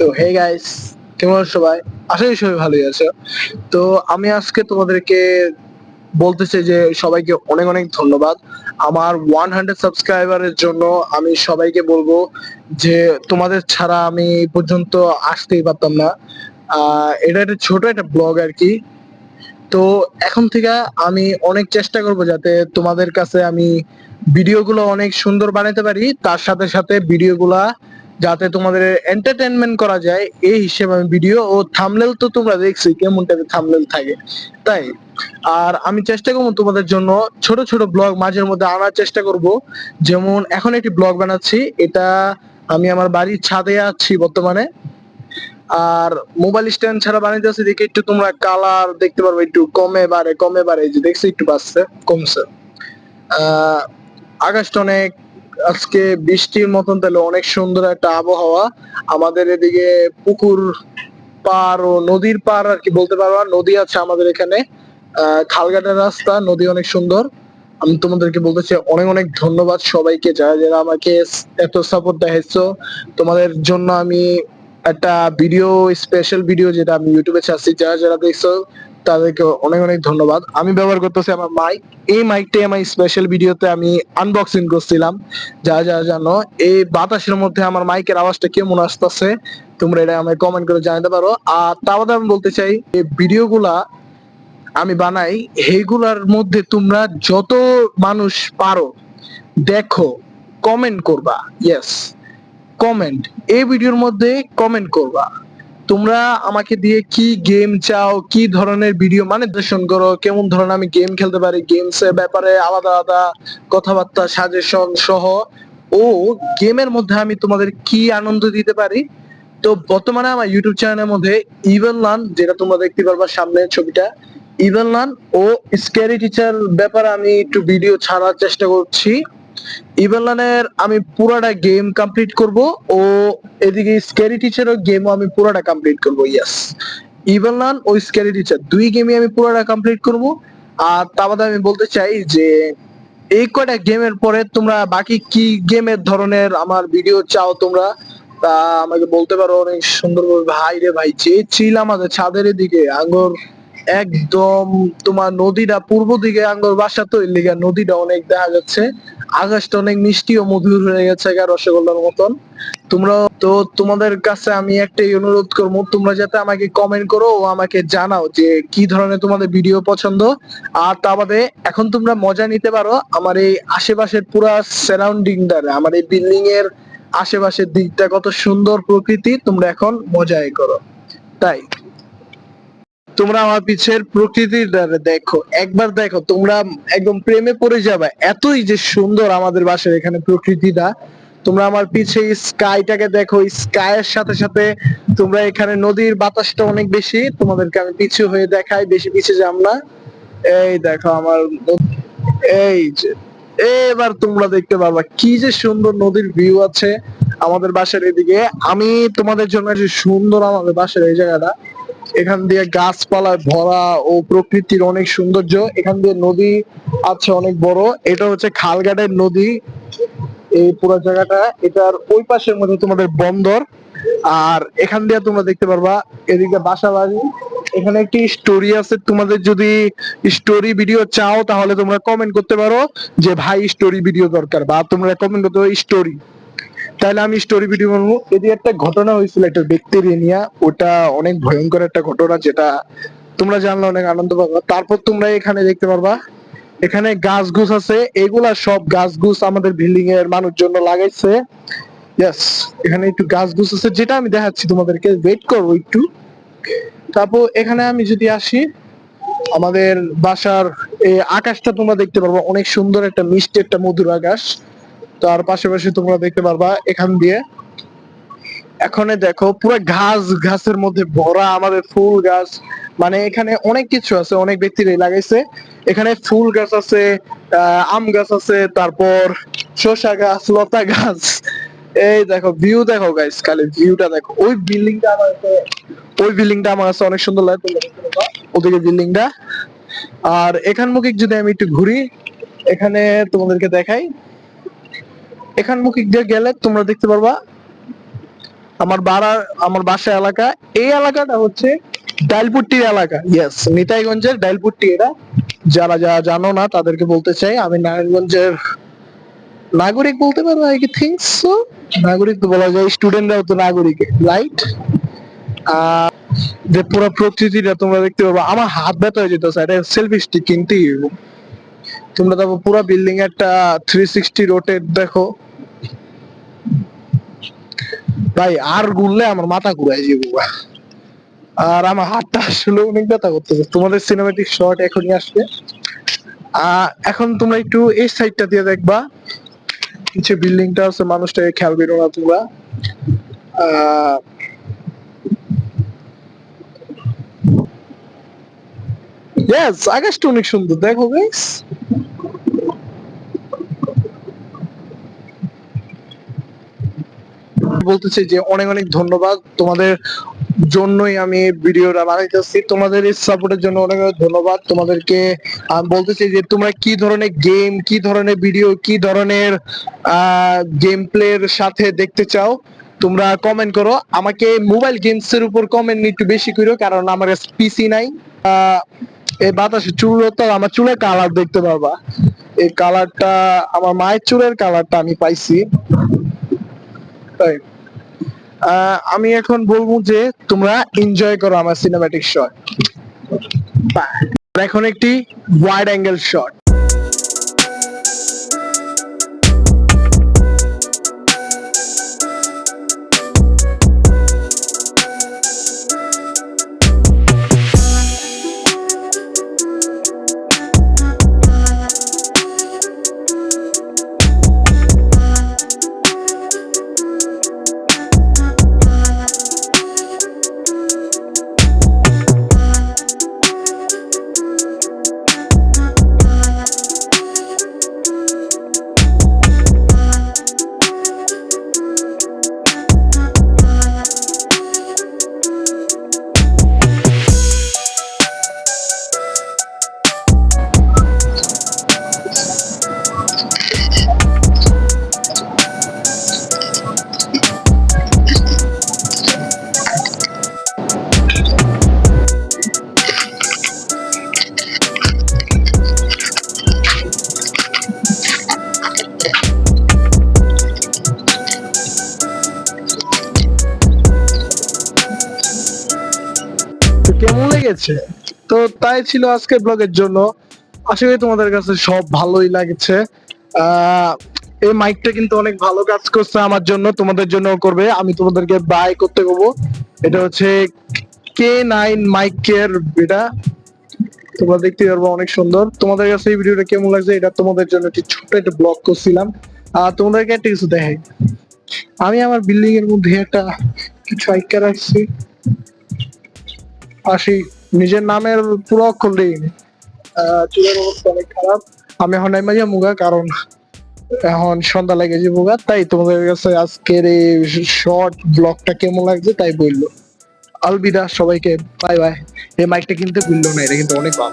তো hey guys, কেমন আছো সবাই? আশা করি সবাই ভালোই আছো। তো আমি আজকে তোমাদেরকে বলতে চাই যে সবাইকে অনেক অনেক ধন্যবাদ আমার 100 সাবস্ক্রাইবারের জন্য। আমি সবাইকে বলবো যে তোমাদের ছাড়া আমি এই পর্যন্ত আসতেই পারতাম না। এটা একটা ছোট একটা ব্লগ আর কি। তো এখন থেকে আমি অনেক চেষ্টা করব যাতে তোমাদের কাছে আমি ভিডিওগুলো অনেক সুন্দর বানাতে পারি, তার সাথে সাথে ভিডিওগুলা যাতে তোমাদের এন্টারটেনমেন্ট করা যায় এই হিসেবে আমি ভিডিও ও থাম্বনেল তো তোমরা দেখছি কেমন টাইপের থাম্বনেল থাকে, তাই। আর আমি চেষ্টা করবো তোমাদের জন্য ছোট ছোট ব্লগ মাঝের মধ্যে আনার চেষ্টা করব। যেমন এখন একটি ব্লগ বানাচ্ছি, এটা আমি আমার বাড়ির ছাদে আছি বর্তমানে। আর মোবাইল স্ট্যান্ড ছাড়া বানাইতেছি দেখে একটু তোমরা কালার দেখতে পারবে, একটু কমে বাড়ে এই যে দেখছি একটু বাড়ছে কমছে। আহ আকাশটা অনেক আজকে বৃষ্টির মতন, তাহলে অনেক সুন্দর একটা আবহাওয়া। আমাদের এদিকে পুকুর পার ও নদীর পার আর কি বলতে পারবা, নদী আছে আমাদের এখানে। খালঘাটের রাস্তা, নদী অনেক সুন্দর। আমি তোমাদেরকে বলতে চাই অনেক অনেক ধন্যবাদ সবাইকে যারা যারা আমাকে এত সাপোর্ট দেখাইছো। তোমাদের জন্য আমি একটা ভিডিও, স্পেশাল ভিডিও যেটা আমি ইউটিউবে ছাড়ছি, যারা যারা দেখছো তাদেরকে অনেক অনেক ধন্যবাদ। আমি ব্যবহার করতেছি আমার মাইক, এই মাইকটাই আমার স্পেশাল ভিডিওতে আমি আনবক্সিং করছিলাম। যারা যারা জানো এই বাতাসের মধ্যে আমার মাইকের আওয়াজটা কেমন আসতেছে তোমরা এটা আমায় কমেন্ট করে জানাতে পারো। আর তাও আমি বলতে চাই এই ভিডিওগুলা আমি বানাই, এইগুলার মধ্যে তোমরা যত মানুষ পারো দেখো, কমেন্ট করবা। ইয়েস, কমেন্ট, এই ভিডিওর মধ্যে কমেন্ট করবা। তোমরা আমাকে দিয়ে কি গেম চাও, কি ধরনের ভিডিও মানে দর্শন করো, কেমন ধরনের আমি গেম খেলতে পারি, গেমস এর ব্যাপারে আলাদা আলাদা কথাবার্তা সাজেশন সহ। ও গেমের মধ্যে আমি তোমাদের কি আনন্দ দিতে পারি। তো বর্তমানে আমার ইউটিউব চ্যানেলের মধ্যে ইভেন লার্ন, যেটা তোমরা দেখতে পারবা সামনে ছবিটা, ইভেন লার্ন ও স্ক্যারি টিচার ব্যাপারে আমি একটু ভিডিও ছাড়ার চেষ্টা করছি। ইভেনলানের আমি পুরাটা গেম কমপ্লিট করব, ও এদিকে স্ক্যারি টিচারও গেমও আমি পুরাটা কমপ্লিট করব। ইয়েস, ইভেনলান ও স্ক্যারি টিচার দুই গেমই আমি পুরাটা কমপ্লিট করব। আর তা বাদে আমি বলতে চাই যে এই কয়টা গেমের পরে তোমরা বাকি কি গেমের ধরনের আমার ভিডিও চাও তোমরা, তা আমাকে বলতে পারো অনেক সুন্দরভাবে। ভাই রে ভাই, যে চিল আমাদের ছাদের দিকে আঙ্গর একদম, তোমার নদীটা পূর্ব দিকে আঙ্গর বাসা, তো এর লিগে নদীটা অনেক দেখা যাচ্ছে। আকাশটা অনেক মিষ্টি ও মধুর হয়ে গেছে রসগোল্লার মতন। তোমরা তো, তোমাদের কাছে আমি একটাই অনুরোধ করবো, তোমরা যাতে আমাকে কমেন্ট করো ও আমাকে জানাও যে কি ধরনের তোমাদের ভিডিও পছন্দ। আর তা বাদে এখন তোমরা মজা নিতে পারো আমার এই আশেপাশের পুরা সারাউন্ডিংটা, আমার এই বিল্ডিং এর আশেপাশের দিকটা কত সুন্দর প্রকৃতি, তোমরা এখন মজাই করো। তাই তোমরা আমার পিছের প্রকৃতিটা দেখো, একবার দেখো, তোমরা একদম প্রেমে পড়ে যাবে, এতই যে সুন্দর আমাদের বাসার এখানে প্রকৃতিটা। তোমরা আমার পিছে স্কাইটাকে দেখো, স্কাইয়ের সাথে সাথে তোমরা এখানে নদীর বাতাসটা অনেক বেশি, তোমাদেরকে আমি পিছু হয়ে দেখাই, বেশি পিছে যাম না। এই দেখো আমার এই যে, এবার তোমরা দেখতে পারবা কি যে সুন্দর নদীর ভিউ আছে আমাদের বাসার এদিকে। আমি তোমাদের জন্য যে সুন্দর আমাদের বাসার এই জায়গাটা, এখান দিয়ে গাছপালায় ভরা ও প্রকৃতির অনেক সৌন্দর্য, এখান দিয়ে নদী আছে অনেক বড়, এটা হচ্ছে খালঘাটের নদী। এই পুরো জায়গাটা, এটার ওই পাশের মধ্যে তোমাদের বন্দর। আর এখান দিয়ে তোমরা দেখতে পারবা এদিকে বাসা বাড়ি। এখানে একটি স্টোরি আছে, তোমাদের যদি স্টোরি ভিডিও চাও তাহলে তোমরা কমেন্ট করতে পারো যে ভাই স্টোরি ভিডিও দরকার, বা তোমরা কমেন্ট করতে পারো স্টোরি, তাহলে আমি স্টোরি ভিডিও বানাবো। এদিকে একটা ঘটনা হয়েছিল একটা ব্যক্তির নিয়ে, ওটা অনেক ভয়ঙ্কর একটা ঘটনা, যেটা তোমরা জানলে অনেক আনন্দ পাবা। তারপর তোমরা এখানে দেখতে পারবা এখানে গাছ গুছ আছে, এগুলা সব গাছ গুছ আমাদের বিল্ডিং এর মানুষ জন্য লাগাইছে। ইয়েস, এখানে একটু গাছ গুছ আছে যেটা আমি দেখাচ্ছি তোমাদেরকে, ওয়েট করো একটু। তারপর এখানে আমি যদি আসি আমাদের বাসার এই আকাশটা তোমরা দেখতে পারবা, অনেক সুন্দর একটা মিষ্টি একটা মধুর আকাশ। তার পাশাপাশি তোমরা দেখতে পারবা এখান দিয়ে, এখানে দেখো পুরো ঘাস, ঘাসের মধ্যে ভরা আমাদের ফুল গাছ। মানে এখানে অনেক কিছু আছে, অনেক ব্যক্তিরাই লাগাইছে। এখানে ফুল গাছ আছে, আম গাছ আছে, তারপর শসা গাছ, লতা গাছ। এই দেখো ভিউ দেখো গাইস, খালি ভিউটা দেখো। ওই বিল্ডিংটা আমার কাছে, ওই বিল্ডিংটা আমার কাছে অনেক সুন্দর লাগে, তোমরা দেখতে পাবা ওদিকে বিল্ডিংটা। আর এখান মুখে যদি আমি একটু ঘুরি, এখানে তোমাদেরকে দেখাই, এখান মুখে দিয়ে গেলে তোমরা দেখতে পারবা আমার বাসা এলাকা, এই এলাকাটা হচ্ছে ডাইলপুট্টির এলাকা। ইয়েস, নিতাইগঞ্জের ডাইলপুট্টি এটা। যারা যারা জানো না তাদেরকে বলতে চাই, আমি নারায়ণগঞ্জের নাগরিক বলতে পারবো, আই থিংক সো। নাগরিক তো বলা যায়, স্টুডেন্টরাও তো নাগরিক, রাইট? যে পুরো প্রকৃতিটা তোমরা দেখতে পাবো। আমার হাত ব্যথা হয়ে যেত, এটা সেলফি স্টিক কিনতেই হইব। তোমরা তারপর পুরো বিল্ডিং একটা 360 রোটেট দেখো ভাই, আর ঘুরলে আমার মাথা ঘুরাই যাবো। আর আমার হাতটা আসলে অনেক ব্যথা করতেছে। তোমাদের সিনেমেটিক শট এখনই আসবে। এখন তোমরা একটু এই সাইডটা দিয়ে দেখবা, নিচে বিল্ডিংটা আছে, মানুষটাকে খেয়াল করো না তোমরা। ইয়েস, আকাশটা অনেক সুন্দর, দেখো গাইস। বলতেছি যে অনেক অনেক ধন্যবাদ তোমাদের জন্যই আমি ভিডিওটা বানাইতেছি। তোমাদের এই সাপোর্টের জন্য অনেক অনেক ধন্যবাদ তোমাদেরকে। আমি বলতেছি যে তোমরা কি ধরনের গেম, কি ধরনের ভিডিও, কি ধরনের গেম প্লের সাথে দেখতে চাও তোমরা কমেন্ট করো। আমাকে মোবাইল গেমস এর উপর কমেন্ট একটু বেশি করো, কারণ আমার পিসি নাই। এই বাতাসে চুল, তো আমার চুলের কালার দেখতে পারবা। এই কালারটা আমার মায়ের চুলের কালারটা আমি পাইছি, তাই। আমি এখন বলবো যে তোমরা এনজয় করো আমার সিনেম্যাটিক শট। এখন একটি ওয়াইড অ্যাঙ্গেল শট। কেমন লেগেছে? তো তাই ছিল আজকে ব্লগের জন্য। আশা করি তোমাদের কাছে সব ভালোই লাগছে। এই মাইকটা কিন্তু অনেক ভালো কাজ করছে আমার জন্য, তোমাদের জন্য করবে। আমি তোমাদেরকে বাই করতে বলবো। এটা হচ্ছে K9 মাইকের, এটা তোমরা দেখতে পারবো, অনেক সুন্দর। তোমাদের কাছে এই ভিডিওটা কেমন লাগছে, এটা তোমাদের জন্য একটি ছোট্ট একটা ব্লগ করছিলাম। তোমাদেরকে একটা কিছু দেখাই। আমি আমার বিল্ডিং এর মধ্যে একটা কিছু আইকা রাখছি, আসি নিজের নামের পুরো অক্ষর দিইনি। চুলের অবস্থা অনেক খারাপ। আমি এখন নাই মাঝে মুগা, কারণ এখন সন্ধ্যা লেগে যে মুগা। তাই তোমাদের কাছে আজকের এই শর্ট ব্লগটা কেমন লাগছে তাই বললো। আলবিদা সবাইকে, বাই বাই। এই মাইকটা কিনতে ভুললো না, এটা কিন্তু অনেক ভালো।